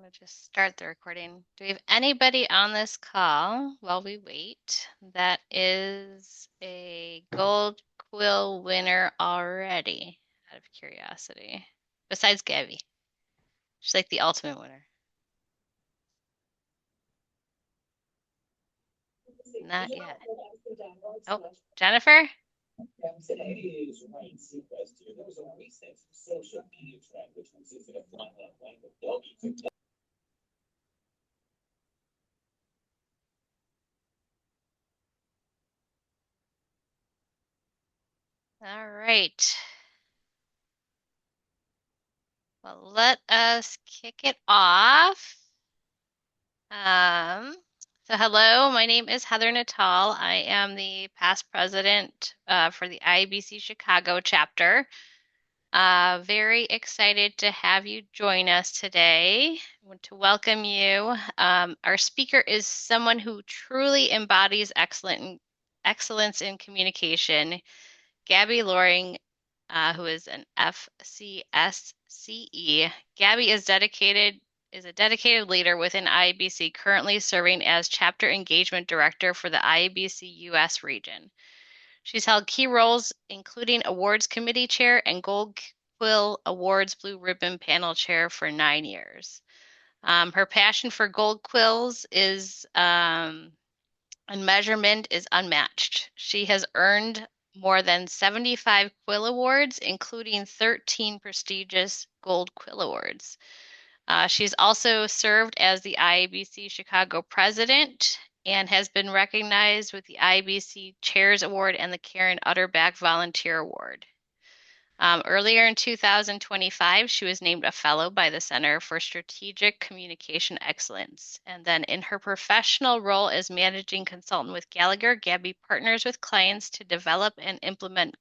I'm going to just start the recording. Do we have anybody on this call while we wait that is a Gold Quill winner already, out of curiosity? Besides Gabi. She's like the ultimate winner. Not yet. Oh, Jennifer? All right. Well, let us kick it off. So hello, my name is Heather Natal. I am the past president for the IABC Chicago chapter. Very excited to have you join us today. I want to welcome you. Our speaker is someone who truly embodies excellence in communication. Gabi Loring, who is an FCSCE. Gabi is a dedicated leader within IABC, currently serving as Chapter Engagement Director for the IABC US region. She's held key roles, including Awards Committee Chair and Gold Quill Awards Blue Ribbon Panel Chair for 9 years. Her passion for gold quills and measurement is unmatched. She has earned more than 75 Quill Awards, including 13 prestigious Gold Quill Awards. She's also served as the IABC Chicago president and has been recognized with the IABC Chairs Award and the Karen Utterback Volunteer Award. Earlier in 2025, she was named a fellow by the Center for Strategic Communication Excellence. And then in her professional role as managing consultant with Gallagher, Gabi partners with clients to develop and implement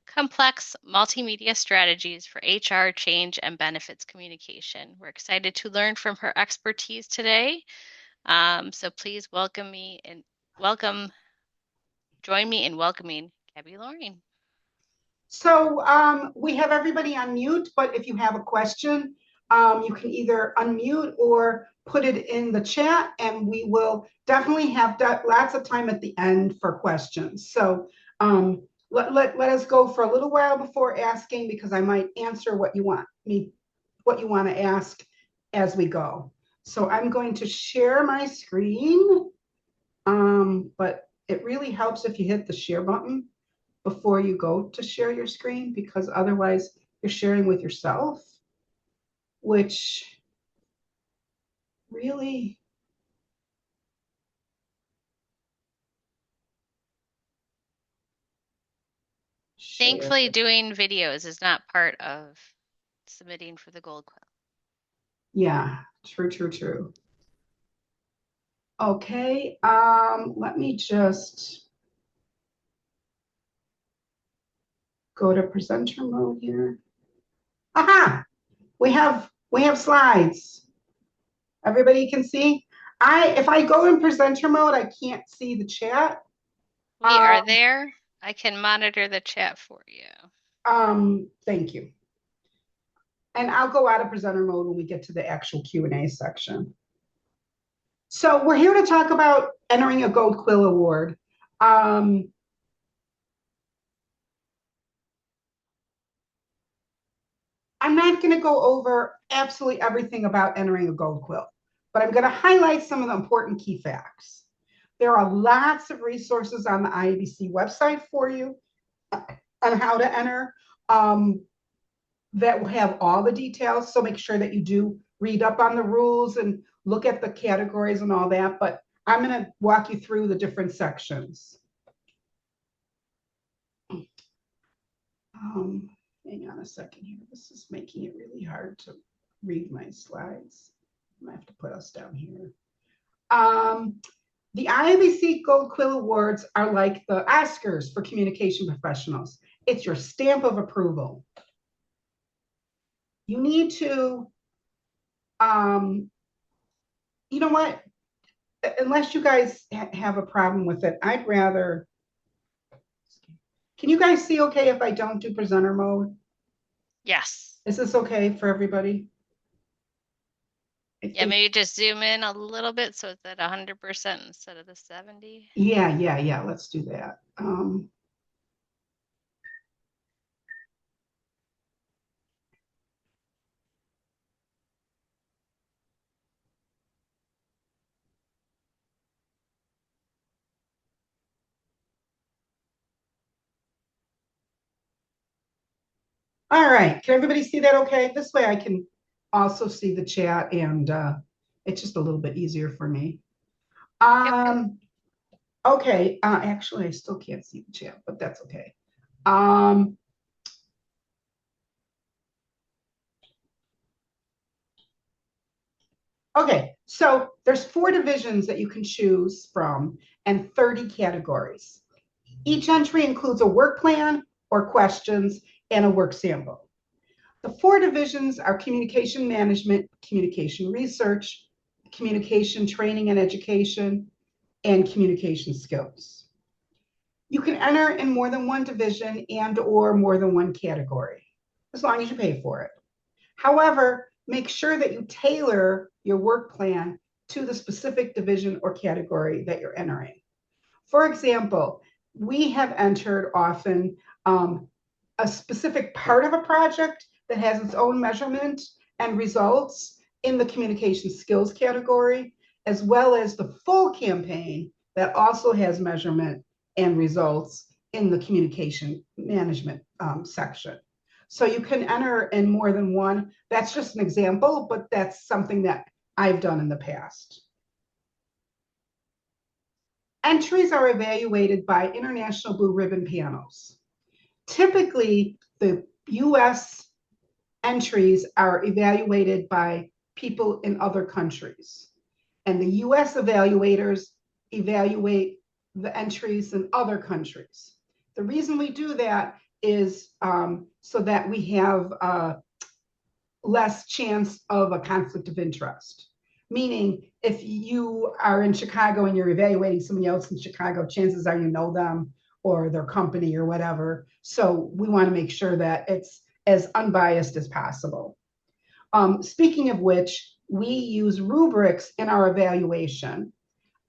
complex multimedia strategies for HR, change, and benefits communication. We're excited to learn from her expertise today. So please join me in welcoming Gabi Loring. So we have everybody on mute, but if you have a question, you can either unmute or put it in the chat, and we will definitely have lots of time at the end for questions. So let us go for a little while before asking, because I might answer what you want to ask as we go. So I'm going to share my screen, but it really helps if you hit the share button before you go to share your screen, because otherwise you're sharing with yourself, which really Thankfully, doing videos is not part of submitting for the Gold Quill. Yeah, true. Okay, let me just go to presenter mode here. Aha! We have slides. Everybody can see. If I go in presenter mode, I can't see the chat. We are there. I can monitor the chat for you. Thank you. And I'll go out of presenter mode when we get to the actual Q&A section. So we're here to talk about entering a Gold Quill Award. I'm not going to go over absolutely everything about entering a Gold Quill, but I'm going to highlight some of the important key facts. There are lots of resources on the IABC website for you on how to enter that will have all the details. So make sure that you do read up on the rules and look at the categories and all that. But I'm going to walk you through the different sections. Hang on a second here. This is making it really hard to read my slides. I'm going to have to put us down here. The IABC Gold Quill Awards are like the Oscars for communication professionals. It's your stamp of approval. You need to, you know what? Unless you guys have a problem with it, I'd rather. Can you guys see okay if I don't do presenter mode? Yes. Is this okay for everybody? I Yeah, think, maybe just zoom in a little bit so it's at 100% instead of the 70. yeah, let's do that. All right, can everybody see that okay? This way I can also see the chat and it's just a little bit easier for me. Yep. Okay, actually I still can't see the chat, but that's okay. Um, okay, so there's 4 divisions that you can choose from and 30 categories. Each entry includes a work plan or questions and a work sample. The 4 divisions are communication management, communication research, communication training and education, and communication skills. You can enter in more than one division and or more than one category, as long as you pay for it. However, make sure that you tailor your work plan to the specific division or category that you're entering. For example, we have entered often a specific part of a project that has its own measurement and results in the communication skills category, as well as the full campaign that also has measurement and results in the communication management section. So you can enter in more than one. That's just an example, but that's something that I've done in the past. Entries are evaluated by international blue ribbon panels. Typically, the US entries are evaluated by people in other countries, and the US evaluators evaluate the entries in other countries. The reason we do that is so that we have less chance of a conflict of interest. Meaning, if you are in Chicago and you're evaluating somebody else in Chicago, chances are you know them or their company or whatever. So we want to make sure that it's as unbiased as possible. Speaking of which, we use rubrics in our evaluation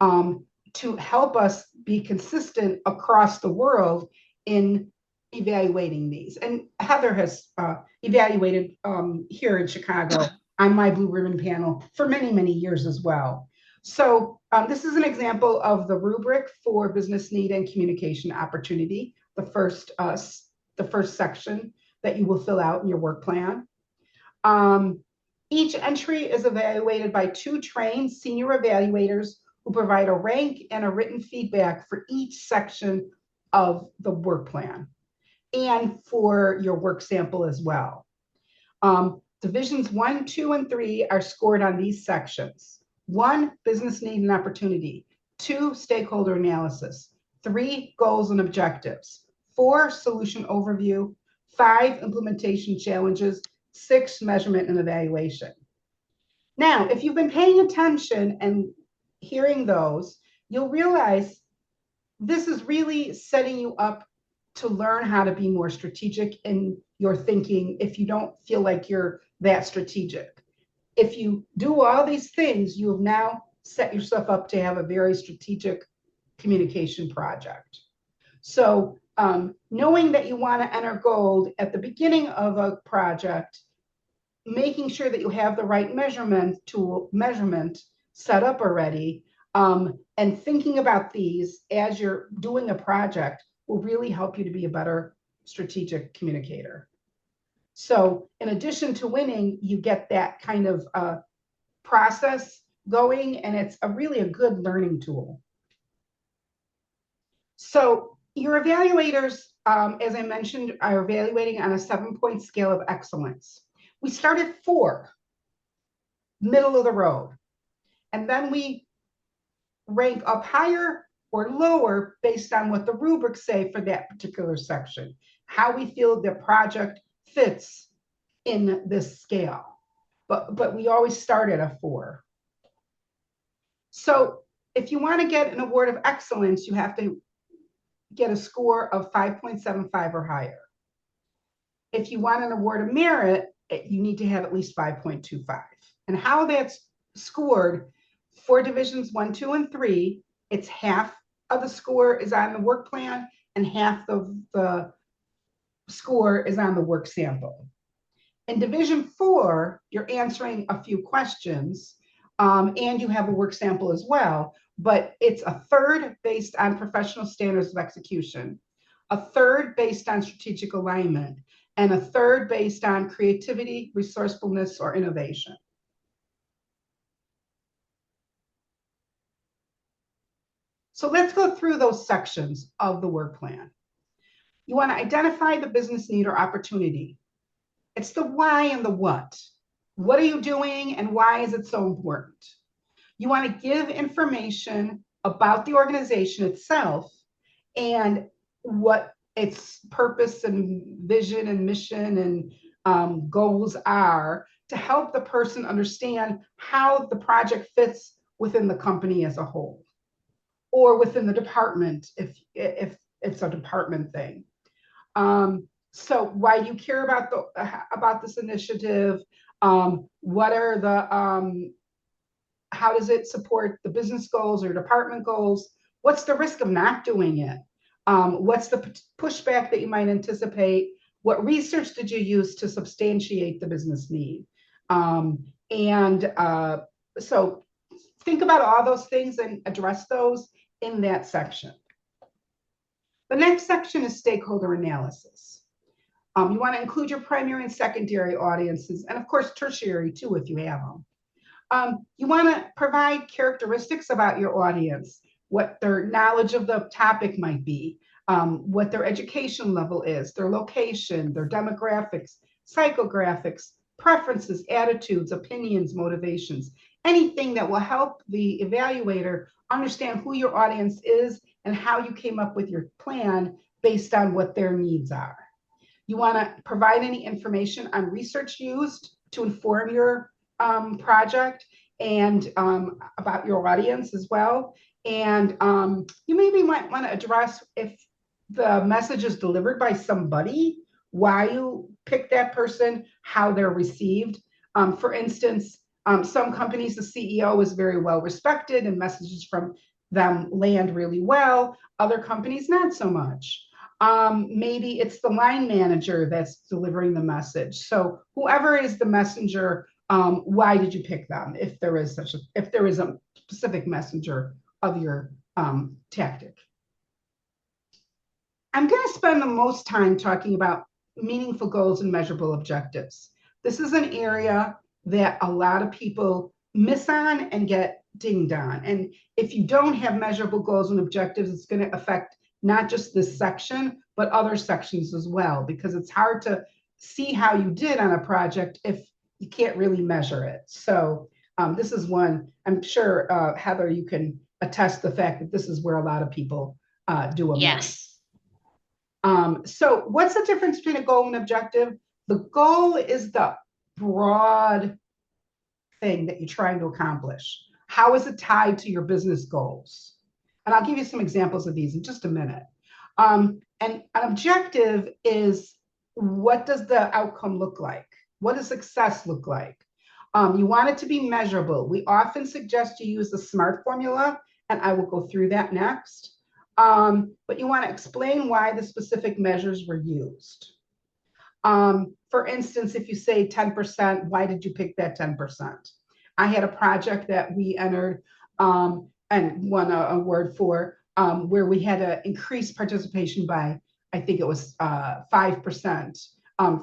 to help us be consistent across the world in evaluating these. And Heather has evaluated here in Chicago on my blue ribbon panel for many, many years as well. So this is an example of the rubric for business need and communication opportunity, the first section that you will fill out in your work plan. Each entry is evaluated by 2 trained senior evaluators who provide a rank and a written feedback for each section of the work plan and for your work sample as well. Divisions 1, 2, and 3 are scored on these sections. 1, business need and opportunity. 2, stakeholder analysis. 3, goals and objectives. 4, solution overview. 5, implementation challenges. 6, measurement and evaluation. Now, if you've been paying attention and hearing those, you'll realize this is really setting you up to learn how to be more strategic in your thinking if you don't feel like you're that strategic. If you do all these things, you have now set yourself up to have a very strategic communication project. So knowing that you want to enter gold at the beginning of a project, making sure that you have the right measurement set up already, and thinking about these as you're doing a project will really help you to be a better strategic communicator. So in addition to winning, you get that kind of process going, and it's really a good learning tool. So your evaluators, as I mentioned, are evaluating on a 7-point scale of excellence. We start at 4, middle of the road, and then we rank up higher or lower based on what the rubrics say for that particular section, how we feel the project fits in this scale. But we always start at a 4. So if you want to get an award of excellence, you have to get a score of 5.75 or higher. If you want an award of merit, you need to have at least 5.25. And how that's scored for divisions 1, 2, and 3, it's half of the score is on the work plan and half of the score is on the work sample. In division 4, you're answering a few questions, and you have a work sample as well, but it's a third based on professional standards of execution, a third based on strategic alignment, and a third based on creativity, resourcefulness, or innovation. So let's go through those sections of the work plan. You want to identify the business need or opportunity. It's the why and the what. What are you doing and why is it so important? You want to give information about the organization itself and what its purpose and vision and mission and goals are to help the person understand how the project fits within the company as a whole or within the department if it's a department thing. So why do you care about this initiative? What are the how does it support the business goals or department goals? What's the risk of not doing it? What's the pushback that you might anticipate? What research did you use to substantiate the business need? So think about all those things and address those in that section. The next section is stakeholder analysis. You want to include your primary and secondary audiences, and of course tertiary too if you have them. You want to provide characteristics about your audience, what their knowledge of the topic might be, what their education level is, their location, their demographics, psychographics, preferences, attitudes, opinions, motivations, anything that will help the evaluator understand who your audience is and how you came up with your plan based on what their needs are. You want to provide any information on research used to inform your project and about your audience as well. And you maybe might want to address if the message is delivered by somebody, why you pick that person, how they're received. For instance, some companies, the CEO is very well respected and messages from them land really well. Other companies, not so much. Maybe it's the line manager that's delivering the message. So whoever is the messenger, why did you pick them? If there is a specific messenger of your tactic. I'm going to spend the most time talking about meaningful goals and measurable objectives. This is an area that a lot of people miss on and get dinged on. And if you don't have measurable goals and objectives, it's going to affect not just this section, but other sections as well, because it's hard to see how you did on a project if you can't really measure it. So this is one, I'm sure, Heather, you can attest the fact that this is where a lot of people do a miss. So what's the difference between a goal and objective? The goal is the broad thing that you're trying to accomplish. How is it tied to your business goals? And I'll give you some examples of these in just a minute. And an objective is, what does the outcome look like? What does success look like? You want it to be measurable. We often suggest you use the SMART formula, and I will go through that next. But you want to explain why the specific measures were used. For instance, if you say 10%, why did you pick that 10%? I had a project that we entered and won an award for where we had to increase participation by, I think it was 5%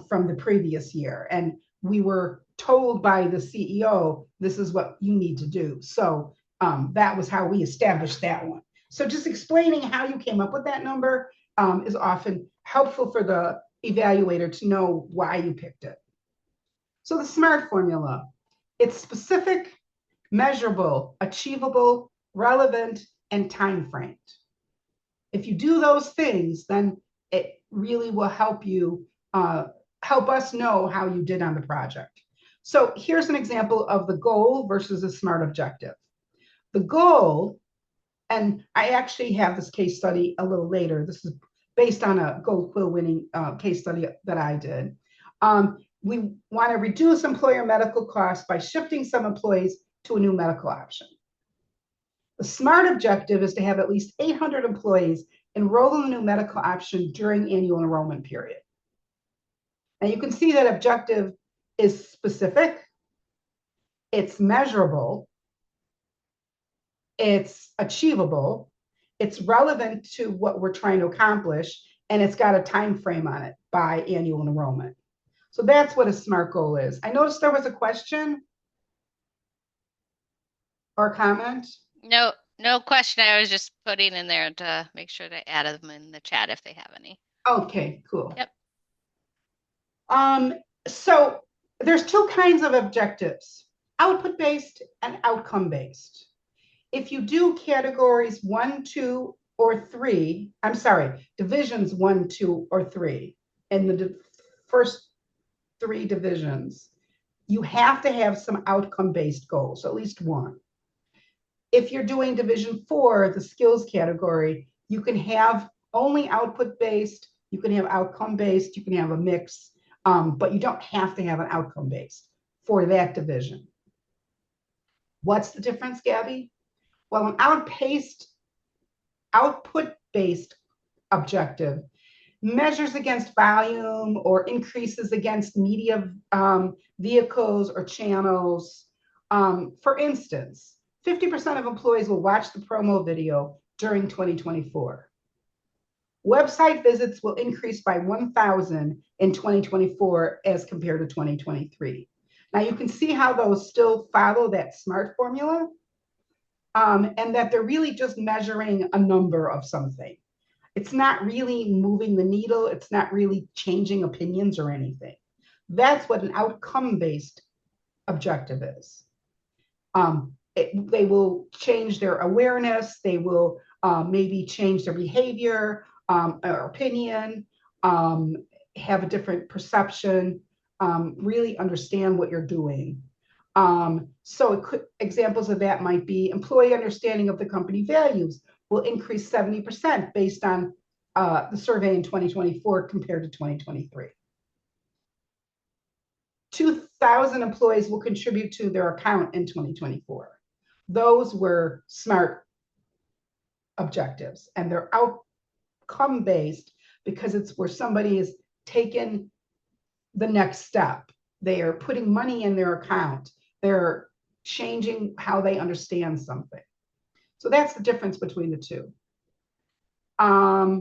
from the previous year. And we were told by the CEO, this is what you need to do. So that was how we established that one. So just explaining how you came up with that number is often helpful for the evaluator to know why you picked it. So the SMART formula, it's specific, measurable, achievable, relevant, and time-framed. If you do those things, then it really will help you, help us know how you did on the project. So here's an example of the goal versus a SMART objective. The goal, and I actually have this case study a little later. This is based on a Gold Quill winning case study that I did. We want to reduce employer medical costs by shifting some employees to a new medical option. The SMART objective is to have at least 800 employees enroll in the new medical option during annual enrollment period. Now you can see that objective is specific, it's measurable, it's achievable, it's relevant to what we're trying to accomplish, and it's got a time frame on it by annual enrollment. So that's what a SMART goal is. I noticed there was a question or comment. No question. I was just putting in there to make sure to add them in the chat if they have any. Okay, cool. Yep. So there's two kinds of objectives, output-based and outcome-based. If you do categories 1, 2, or 3, I'm sorry, divisions 1, 2, or 3, in the first 3 divisions, you have to have some outcome-based goals, at least one. If you're doing division 4, the skills category, you can have only output-based, you can have outcome-based, you can have a mix, but you don't have to have an outcome-based for that division. What's the difference, Gabi? Well, an output-based objective measures against volume or increases against media vehicles or channels. For instance, 50% of employees will watch the promo video during 2024. Website visits will increase by 1,000 in 2024 as compared to 2023. Now you can see how those still follow that SMART formula, and that they're really just measuring a number of something. It's not really moving the needle. It's not really changing opinions or anything. That's what an outcome-based objective is. They will change their awareness. They will maybe change their behavior or opinion, have a different perception, really understand what you're doing. Examples of that might be employee understanding of the company values will increase 70% based on the survey in 2024 compared to 2023. 2,000 employees will contribute to their account in 2024. Those were SMART objectives, and they're outcome-based because it's where somebody is taking the next step. They are putting money in their account. They're changing how they understand something. So that's the difference between the two. I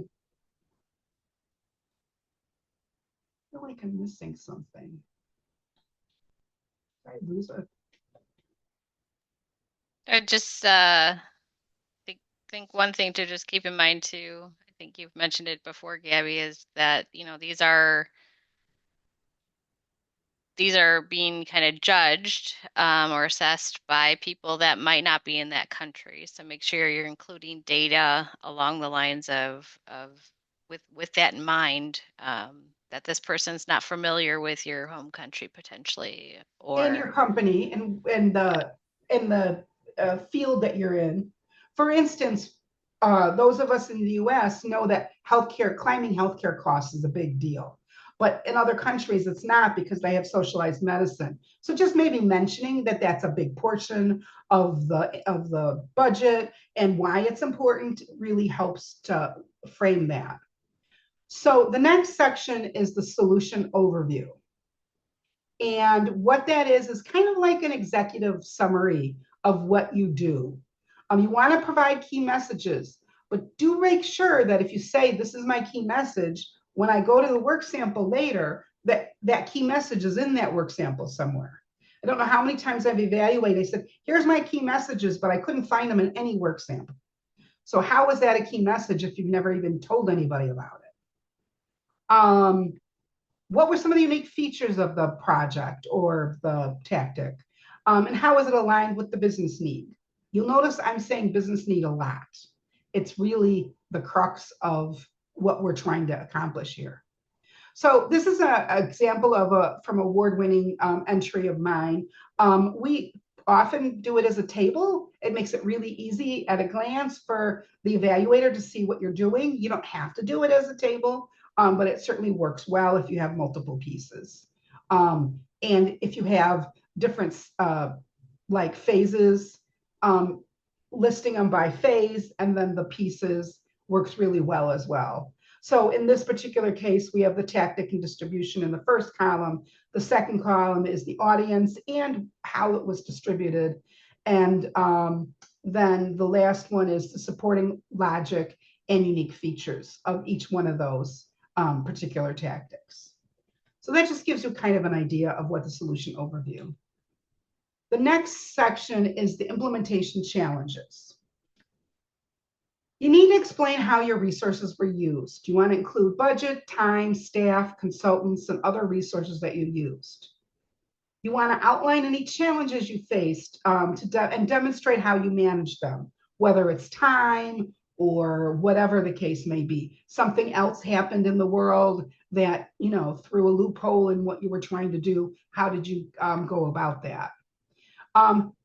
feel like I'm missing something. Did I lose it? I just think one thing to just keep in mind too, I think you've mentioned it before, Gabi, is that, these are being kind of judged or assessed by people that might not be in that country. So make sure you're including data along the lines of with that in mind, that this person's not familiar with your home country potentially, or in your company and in the field that you're in. For instance, those of us in the U.S. know that climbing healthcare costs is a big deal. But in other countries, it's not because they have socialized medicine. So just maybe mentioning that that's a big portion of the budget and why it's important really helps to frame that. So the next section is the solution overview. And what that is kind of like an executive summary of what you do. You want to provide key messages, but do make sure that if you say, this is my key message, when I go to the work sample later, that key message is in that work sample somewhere. I don't know how many times I've evaluated. I said, here's my key messages, but I couldn't find them in any work sample. So how is that a key message if you've never even told anybody about it? What were some of the unique features of the project or the tactic? And how is it aligned with the business need? You'll notice I'm saying business need a lot. It's really the crux of what we're trying to accomplish here. So this is an example of from award-winning entry of mine. We often do it as a table. It makes it really easy at a glance for the evaluator to see what you're doing. You don't have to do it as a table, but it certainly works well if you have multiple pieces. And if you have different like phases, listing them by phase, and then the pieces works really well as well. So in this particular case, we have the tactic and distribution in the first column. The second column is the audience and how it was distributed. And then the last one is the supporting logic and unique features of each one of those particular tactics. So that just gives you kind of an idea of what the solution overview. The next section is the implementation challenges. You need to explain how your resources were used. You want to include budget, time, staff, consultants, and other resources that you used. You want to outline any challenges you faced and demonstrate how you managed them, whether it's time or whatever the case may be. Something else happened in the world that, you know, threw a loophole in what you were trying to do. How did you go about that?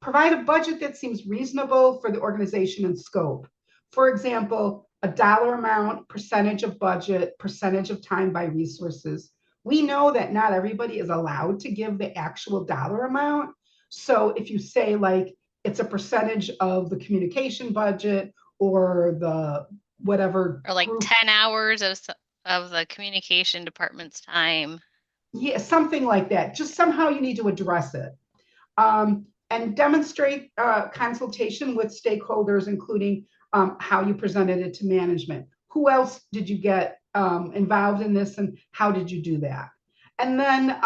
Provide a budget that seems reasonable for the organization and scope. For example, a dollar amount, percentage of budget, percentage of time by resources. We know that not everybody is allowed to give the actual dollar amount. So if you say like it's a percentage of the communication budget or the whatever, Or like group, 10 hours of the communication department's time. yeah, something like that. Just somehow you need to address it. And demonstrate consultation with stakeholders, including how you presented it to management. Who else did you get involved in this, and how did you do that? And then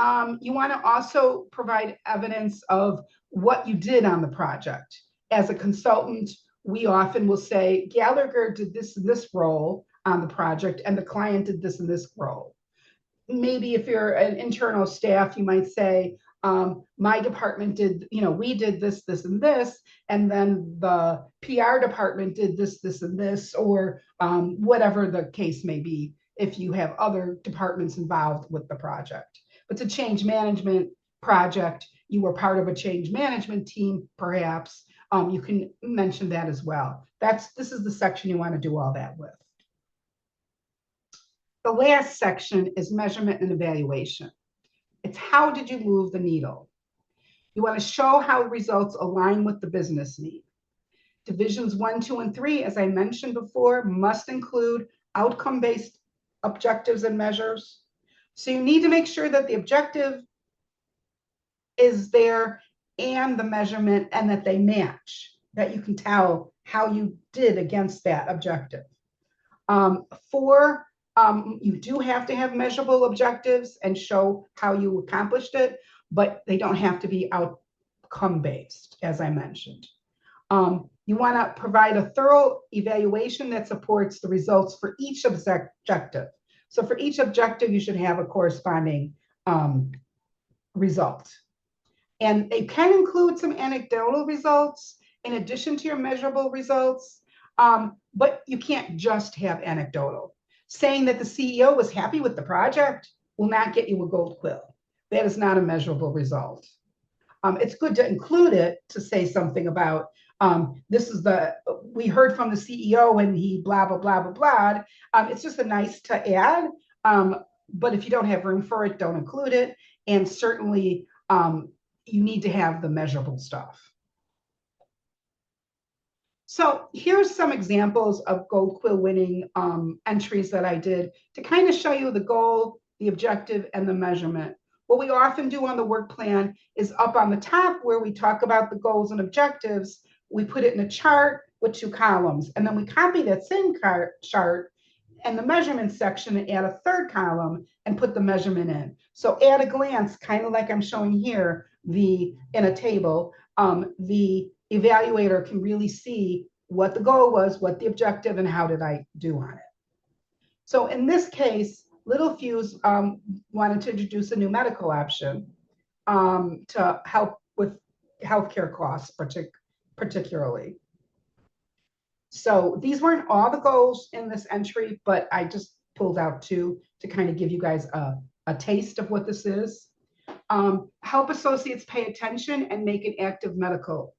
you want to also provide evidence of what you did on the project. As a consultant, we often will say, Gallagher did this in this role on the project, and the client did this in this role. Maybe if you're an internal staff, you might say, my department did, you know, we did this, this, and this, and then the PR department did this, this, and this, or whatever the case may be, if you have other departments involved with the project. If it's a change management project, you were part of a change management team, perhaps, you can mention that as well. This is the section you want to do all that with. The last section is measurement and evaluation. It's how did you move the needle? You want to show how results align with the business need. Divisions 1, 2, and 3, as I mentioned before, must include outcome-based objectives and measures. So you need to make sure that the objective is there and the measurement, and that they match, that you can tell how you did against that objective. 4, you do have to have measurable objectives and show how you accomplished it, but they don't have to be outcome-based, as I mentioned. You want to provide a thorough evaluation that supports the results for each objective. So for each objective, you should have a corresponding result. And it can include some anecdotal results in addition to your measurable results, but you can't just have anecdotal. Saying that the CEO was happy with the project will not get you a gold quill. That is not a measurable result. It's good to include it, to say something about we heard from the CEO and he blah, blah, blah, blah, blah. It's just a nice to add, but if you don't have room for it, don't include it. And certainly you need to have the measurable stuff. So here's some examples of Gold Quill winning entries that I did to kind of show you the goal, the objective, and the measurement. What we often do on the work plan is up on the top where we talk about the goals and objectives, we put it in a chart with 2 columns, and then we copy that same chart and the measurement section and add a 3rd column and put the measurement in. So at a glance, kind of like I'm showing here, in a table, the evaluator can really see what the goal was, what the objective, and how did I do on it. So in this case, Little Fuse wanted to introduce a new medical option to help with healthcare costs, particularly. So these weren't all the goals in this entry, but I just pulled out 2 to kind of give you guys a taste of what this is. Help associates pay attention and make an active medical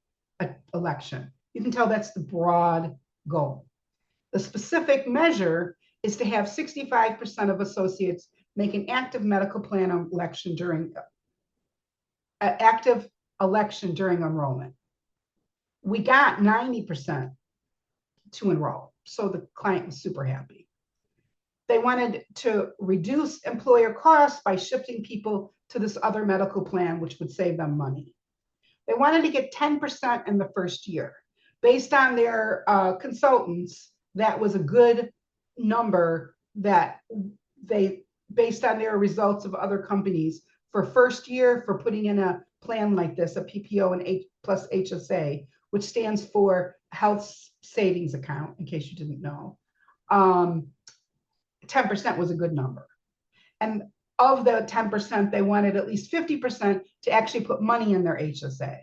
election. You can tell that's the broad goal. The specific measure is to have 65% of associates make an active medical plan election during active election during enrollment. We got 90% to enroll, so the client was super happy. They wanted to reduce employer costs by shifting people to this other medical plan, which would save them money. They wanted to get 10% in the first year. Based on their consultants, that was a good number that they, based on their results of other companies, for first year for putting in a plan like this, a PPO and plus HSA, which stands for Health Savings Account, in case you didn't know. 10% was a good number. And of the 10%, they wanted at least 50% to actually put money in their HSA.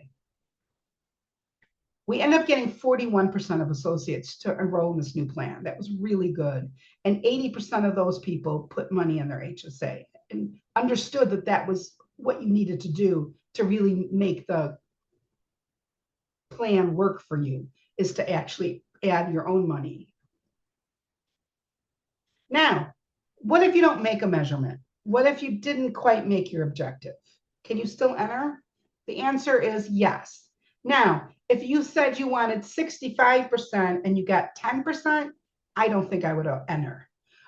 We ended up getting 41% of associates to enroll in this new plan. That was really good. And 80% of those people put money in their HSA and understood that that was what you needed to do to really make the plan work for you, is to actually add your own money. Now, what if you don't make a measurement? What if you didn't quite make your objective? Can you still enter? The answer is yes. Now, if you said you wanted 65% and you got 10%, I don't think I would enter.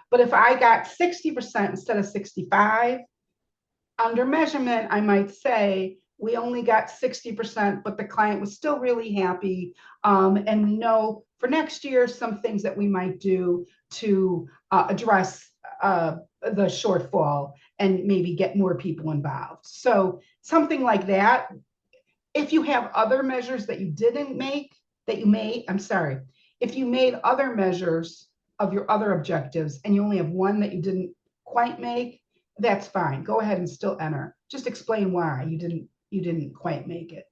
But if I got 60% instead of 65, under measurement, I might say we only got 60%, but the client was still really happy. And we know for next year, some things that we might do to address the shortfall and maybe get more people involved. So something like that. If you have other measures that you didn't make, that you made, I'm sorry, if you made other measures of your other objectives and you only have one that you didn't quite make, that's fine. Go ahead and still enter. Just explain why you didn't quite make it.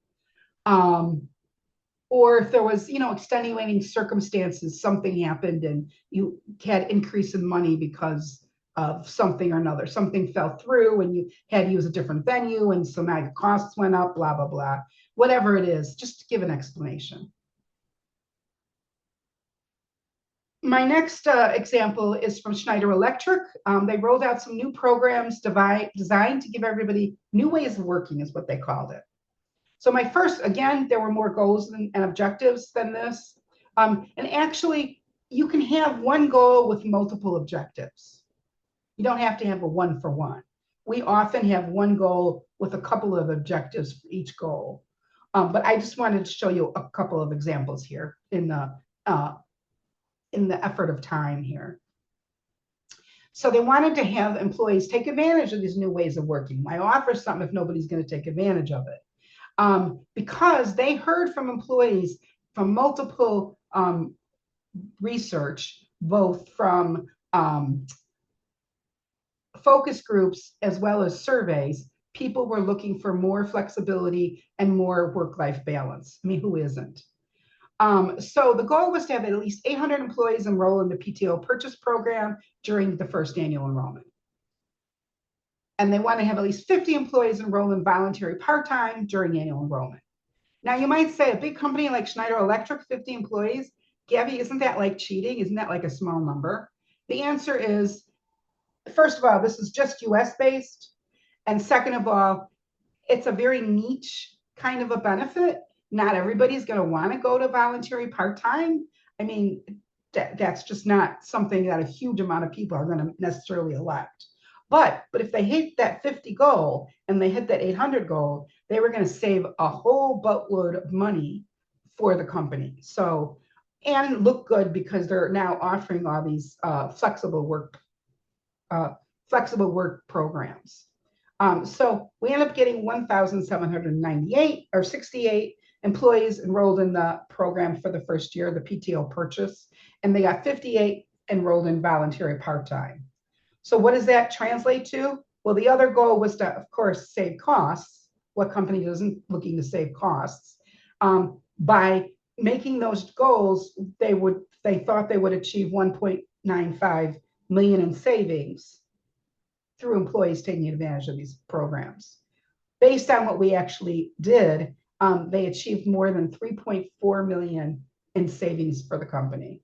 Or if there was, extenuating circumstances, something happened and you had increase in money because of something or another, something fell through and you had to use a different venue and so now your costs went up, blah, blah, blah. Whatever it is, just give an explanation. My next example is from Schneider Electric. They rolled out some new programs designed to give everybody new ways of working, is what they called it. So my first, again, there were more goals and objectives than this. And actually, you can have one goal with multiple objectives. You don't have to have a one-for-one. We often have one goal with a couple of objectives for each goal. But I just wanted to show you a couple of examples here in the effort of time here. So they wanted to have employees take advantage of these new ways of working. Why offer something if nobody's going to take advantage of it? Because they heard from employees from multiple research, both from focus groups as well as surveys, people were looking for more flexibility and more work-life balance. I mean, who isn't? So the goal was to have at least 800 employees enroll in the PTO purchase program during the first annual enrollment. And they want to have at least 50 employees enroll in voluntary part-time during annual enrollment. Now you might say a big company like Schneider Electric, 50 employees, Gabi, isn't that like cheating? Isn't that like a small number? The answer is, first of all, this is just US based. And second of all, it's a very niche kind of a benefit. Not everybody's going to want to go to voluntary part-time. I mean, that's just not something that a huge amount of people are going to necessarily elect. But if they hit that 50 goal and they hit that 800 goal, they were going to save a whole boatload of money for the company. So, and look good because they're now offering all these flexible work programs. So we end up getting 1,798 or 68 employees enrolled in the program for the first year, the PTO purchase, and they got 58 enrolled in voluntary part-time. So what does that translate to? Well, the other goal was to, of course, save costs. What company isn't looking to save costs? By making those goals, they thought they would achieve 1.95 million in savings through employees taking advantage of these programs. Based on what we actually did, they achieved more than 3.4 million in savings for the company.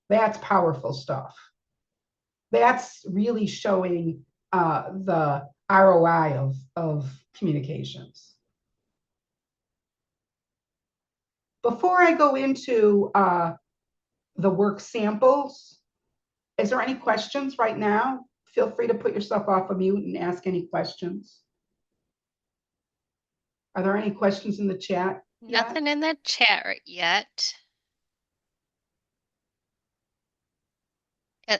That's powerful stuff. That's really showing the ROI of communications. Before I go into the work samples, is there any questions right now? Feel free to put yourself off of mute and ask any questions. Are there any questions in the chat yet? Nothing in the chat yet.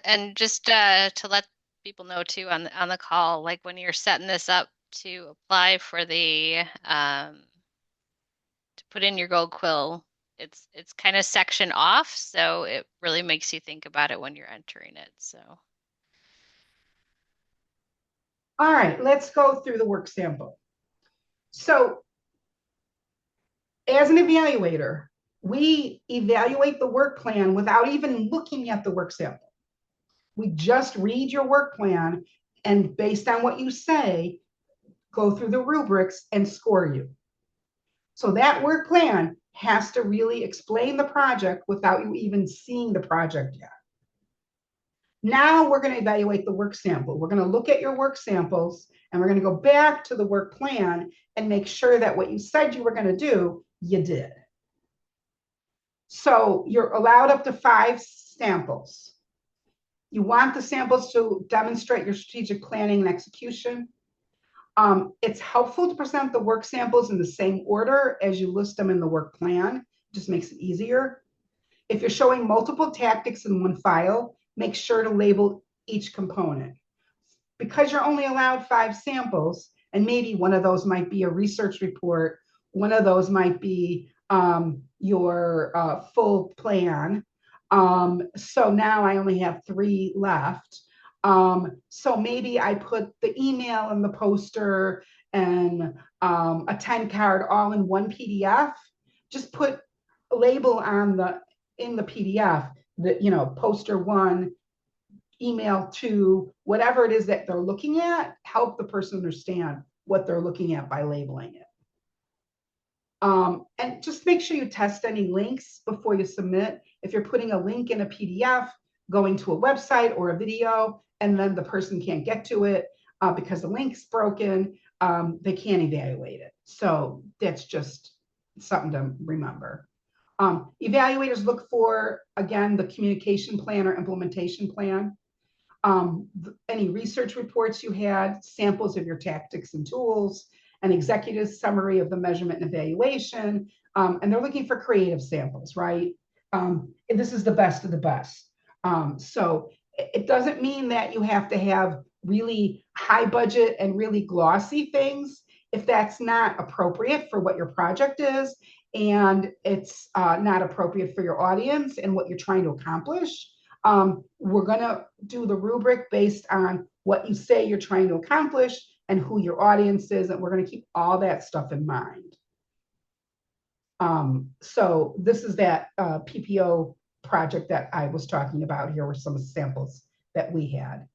And just to let people know too on the call, like when you're setting this up to apply for the to put in your gold quill, it's kind of section off, so it really makes you think about it when you're entering it. So All right, let's go through the work sample. So as an evaluator, we evaluate the work plan without even looking at the work sample. We just read your work plan and based on what you say, go through the rubrics and score you. So that work plan has to really explain the project without you even seeing the project yet. Now we're going to evaluate the work sample. We're going to look at your work samples and we're going to go back to the work plan and make sure that what you said you were going to do, you did. So you're allowed up to 5 samples. You want the samples to demonstrate your strategic planning and execution. It's helpful to present the work samples in the same order as you list them in the work plan. It just makes it easier. If you're showing multiple tactics in one file, make sure to label each component. Because you're only allowed 5 samples, and maybe one of those might be a research report, one of those might be your full plan. So now I only have 3 left. So maybe I put the email and the poster and a 10 card all in one PDF. Just put a label on in the PDF that, poster 1, email 2, whatever it is that they're looking at, help the person understand what they're looking at by labeling it. And just make sure you test any links before you submit. If you're putting a link in a PDF, going to a website or a video, and then the person can't get to it because the link's broken, they can't evaluate it. So that's just something to remember. Evaluators look for, again, the communication plan or implementation plan. Any research reports you had, samples of your tactics and tools, an executive summary of the measurement and evaluation, and they're looking for creative samples, right? And this is the best of the best. So it doesn't mean that you have to have really high budget and really glossy things if that's not appropriate for what your project is and it's not appropriate for your audience and what you're trying to accomplish. We're going to do the rubric based on what you say you're trying to accomplish and who your audience is, and we're going to keep all that stuff in mind. So this is that PPO project that I was talking about. Here were some samples that we had.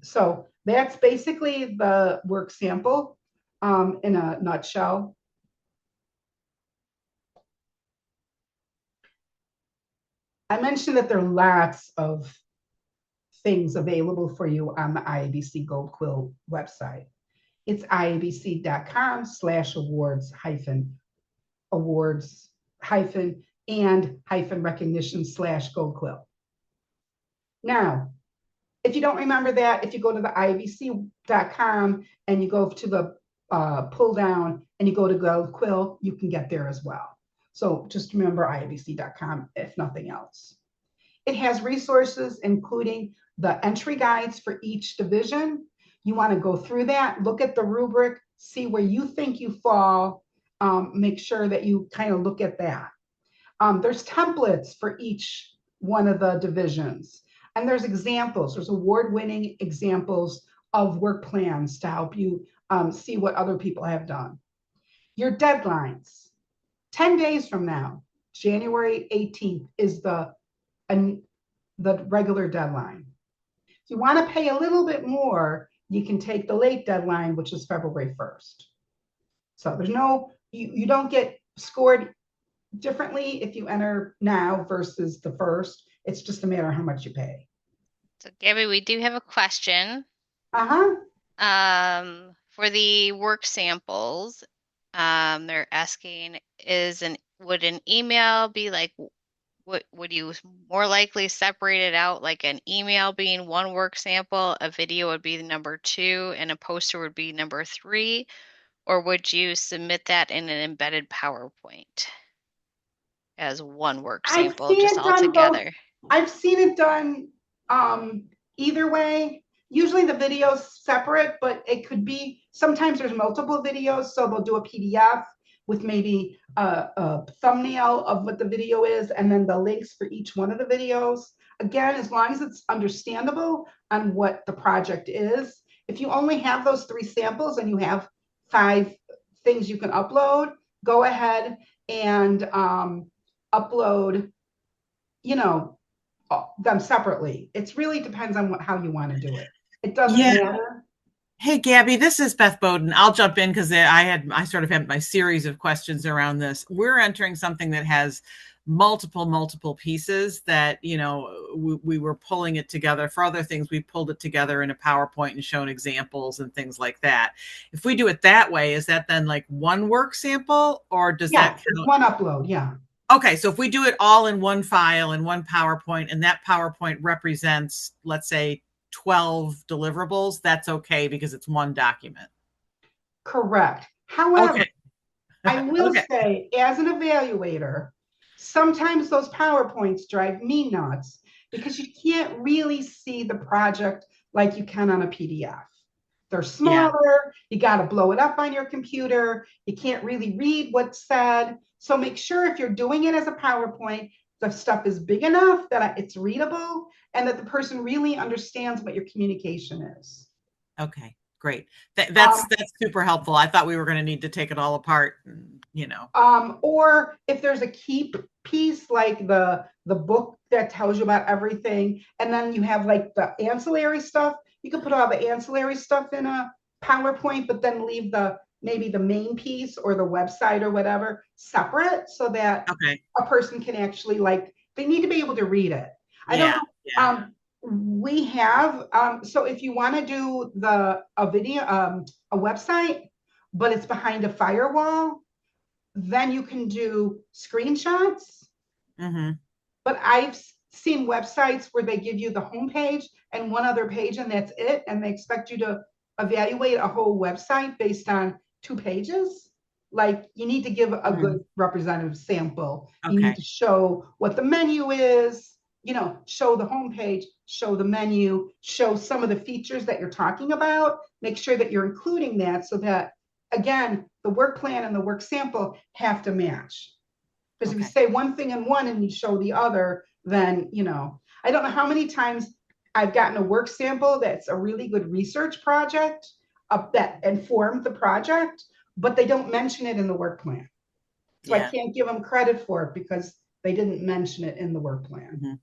So that's basically the work sample in a nutshell. I mentioned that there are lots of things available for you on the IABC Gold Quill website. It's iabc.com/awards and recognition/Gold Quill. Now, if you don't remember that, if you go to the iabc.com and you go to the pull down and you go to Gold Quill, you can get there as well. So just remember iabc.com if nothing else. It has resources including the entry guides for each division. You want to go through that, look at the rubric, see where you think you fall, make sure that you kind of look at that. There's templates for each one of the divisions. And there's examples, there's award-winning examples of work plans to help you see what other people have done. Your deadlines, 10 days from now, January 18th is the regular deadline. If you want to pay a little bit more, you can take the late deadline, which is February 1st. So there's no, you don't get scored differently if you enter now versus the 1st. It's just a matter of how much you pay. So Gabby, we do have a question. Uh-huh. For the work samples, they're asking, would an email be like, would you more likely separate it out like an email being one work sample, a video would be number two, and a poster would be number three? Or would you submit that in an embedded PowerPoint as one work I've sample seen just it all done both. together? I've seen it done either way. Usually the video's separate, but it could be, sometimes there's multiple videos, so they'll do a PDF with maybe a thumbnail of what the video is and then the links for each one of the videos. Again, as long as it's understandable on what the project is. If you only have those 3 samples and you have 5 things you can upload, go ahead and upload, you know, them separately. It really depends on how you want to do it. It doesn't Yeah. matter. Hey, Gabby, this is Beth Bowden. I'll jump in because I sort of had my series of questions around this. We're entering something that has multiple pieces that, we were pulling it together. For other things, we pulled it together in a PowerPoint and shown examples and things like that. If we do it that way, is that then like one work sample, or does that count? One upload, yeah. Okay, so if we do it all in one file in one PowerPoint, and that PowerPoint represents, let's say, 12 deliverables, that's okay because it's one document. Correct. However, okay. I will say, as an evaluator, sometimes those PowerPoints drive me nuts because you can't really see the project like you can on a PDF. They're smaller. You got to blow it up on your computer. You can't really read what's said. So make sure if you're doing it as a PowerPoint, the stuff is big enough that it's readable and that the person really understands what your communication is. Okay, great. That's super helpful. I thought we were going to need to take it all apart, Or if there's a key piece like the book that tells you about everything, and then you have like the ancillary stuff, you can put all the ancillary stuff in a PowerPoint, but then leave maybe the main piece or the website or whatever separate so that a person can actually, like, they need to be able to read it. I don't know. We have, so if you want to do a video, a website, but it's behind a firewall, then you can do screenshots. Mm-hmm. But I've seen websites where they give you the homepage and one other page and that's it. And they expect you to evaluate a whole website based on 2 pages. Like, you need to give a good representative sample. You need to show what the menu is, show the homepage, show the menu, show some of the features that you're talking about. Make sure that you're including that so that, again, the work plan and the work sample have to match. Because if you say one thing in one and you show the other, then, I don't know how many times I've gotten a work sample that's a really good research project that informed the project, but they don't mention it in the work plan. So I can't give them credit for it because they didn't mention it in the work plan. Mm-hmm.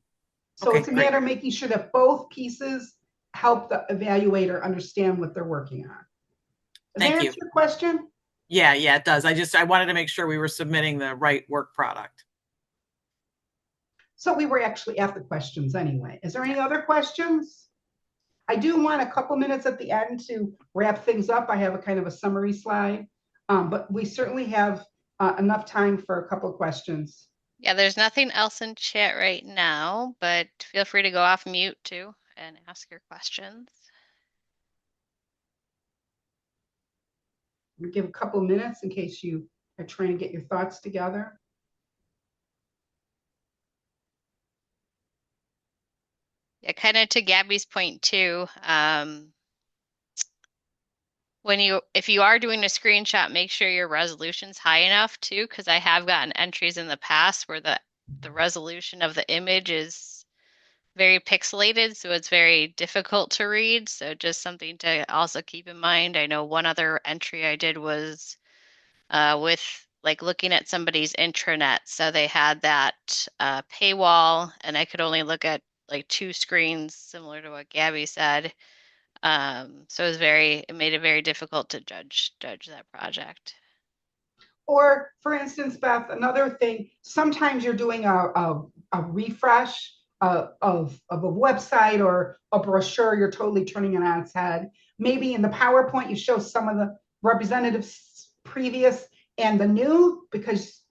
So it's a matter of making sure that both pieces help the evaluator understand what they're working on. Does that answer your question? Yeah, it does. I wanted to make sure we were submitting the right work product. So we were actually at the questions anyway. Is there any other questions? I do want a couple minutes at the end to wrap things up. I have a kind of a summary slide, but we certainly have enough time for a couple of questions. Yeah, there's nothing else in chat right now, but feel free to go off mute too and ask your questions. We'll give a couple of minutes in case you are trying to get your thoughts together. Yeah, kind of to Gabby's point too. If you are doing a screenshot, make sure your resolution's high enough too, because I have gotten entries in the past where the resolution of the image is very pixelated, so it's very difficult to read. So just something to also keep in mind. I know one other entry I did was with like looking at somebody's intranet. So they had that paywall, and I could only look at like 2 screens, similar to what Gabby said. So it made it very difficult to judge that project. Or, for instance, Beth, another thing, sometimes you're doing a refresh of a website or a brochure, you're totally turning it on its head. Maybe in the PowerPoint, you show some of the representatives previous and the new, because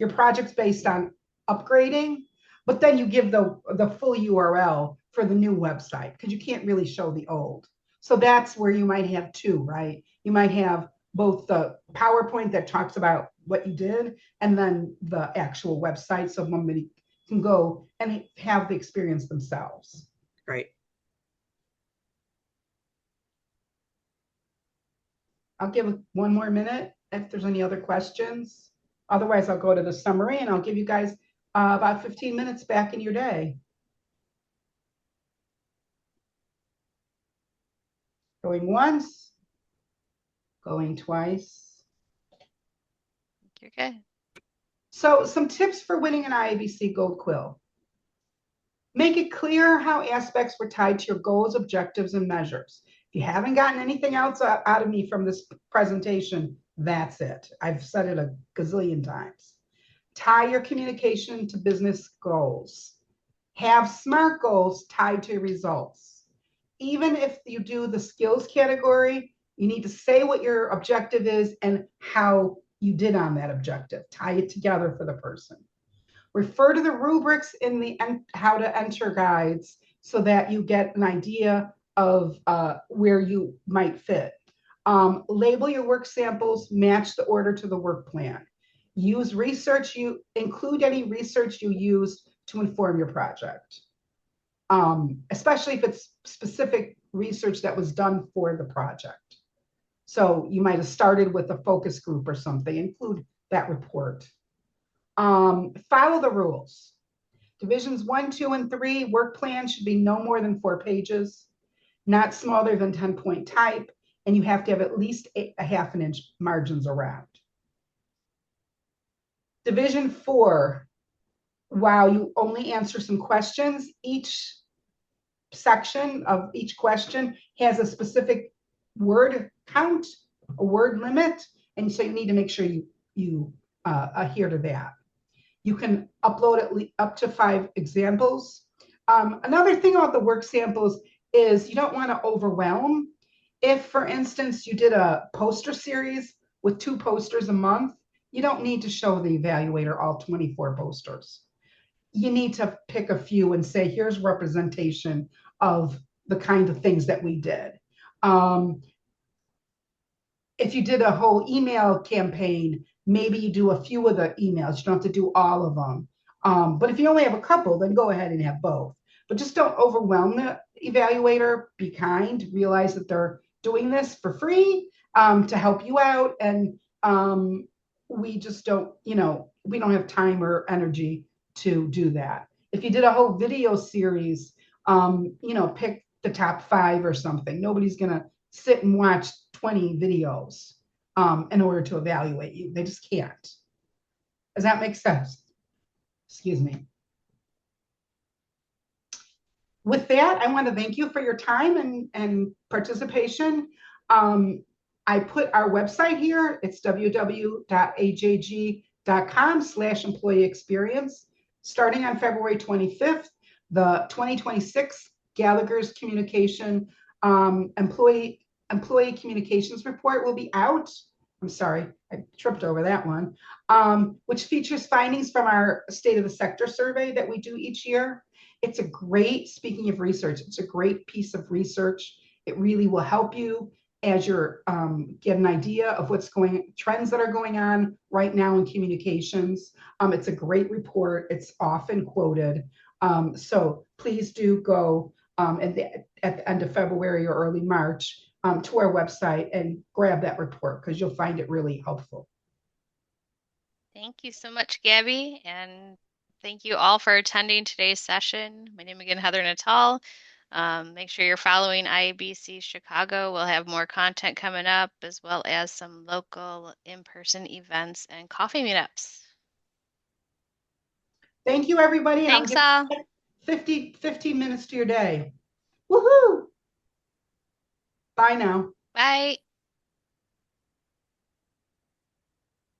your project's based on upgrading, but then you give the full URL for the new website because you can't really show the old. So that's where you might have two, right? You might have both the PowerPoint that talks about what you did and then the actual website so somebody can go and have the experience themselves. Great. I'll give one more minute if there's any other questions. Otherwise, I'll go to the summary and I'll give you guys about 15 minutes back in your day. Going once, going twice. You're good. So some tips for winning an IABC Gold Quill. Make it clear how aspects were tied to your goals, objectives, and measures. If you haven't gotten anything else out of me from this presentation, that's it. I've said it a gazillion times. Tie your communication to business goals. Have SMART goals tied to results. Even if you do the skills category, you need to say what your objective is and how you did on that objective. Tie it together for the person. Refer to the rubrics in the how to enter guides so that you get an idea of where you might fit. Label your work samples, match the order to the work plan. Use research, include any research you used to inform your project, especially if it's specific research that was done for the project. So you might have started with a focus group or something, include that report. Follow the rules. Divisions 1, 2, and 3, work plan should be no more than 4 pages, not smaller than 10-point type, and you have to have at least a half an inch margins around. Division 4, while you only answer some questions, each section of each question has a specific word count, a word limit, and so you need to make sure you adhere to that. You can upload up to 5 examples. Another thing about the work samples is you don't want to overwhelm. If, for instance, you did a poster series with 2 posters a month, you don't need to show the evaluator all 24 posters. You need to pick a few and say, here's representation of the kind of things that we did. If you did a whole email campaign, maybe you do a few of the emails. You don't have to do all of them. But if you only have a couple, then go ahead and have both. But just don't overwhelm the evaluator. Be kind. Realize that they're doing this for free to help you out. And we just don't, we don't have time or energy to do that. If you did a whole video series, pick the top 5 or something. Nobody's going to sit and watch 20 videos in order to evaluate you. They just can't. Does that make sense? Excuse me. With that, I want to thank you for your time and participation. I put our website here. It's www.ajg.com/employee experience. Starting on February 25th, the 2026 Gallagher's Communication Employee Communications Report will be out. I'm sorry, I tripped over that one, which features findings from our State of the Sector survey that we do each year. It's a great, speaking of research, it's a great piece of research. It really will help you as you're get an idea of trends that are going on right now in communications. It's a great report. It's often quoted. So please do go at the end of February or early March to our website and grab that report because you'll find it really helpful. Thank you so much, Gabi, and thank you all for attending today's session. My name is again Heather Natal. Make sure you're following IABC Chicago. We'll have more content coming up as well as some local in-person events and coffee meetups. Thank you, everybody. Thanks all. 15 minutes to your day. Woohoo! Bye now. Bye.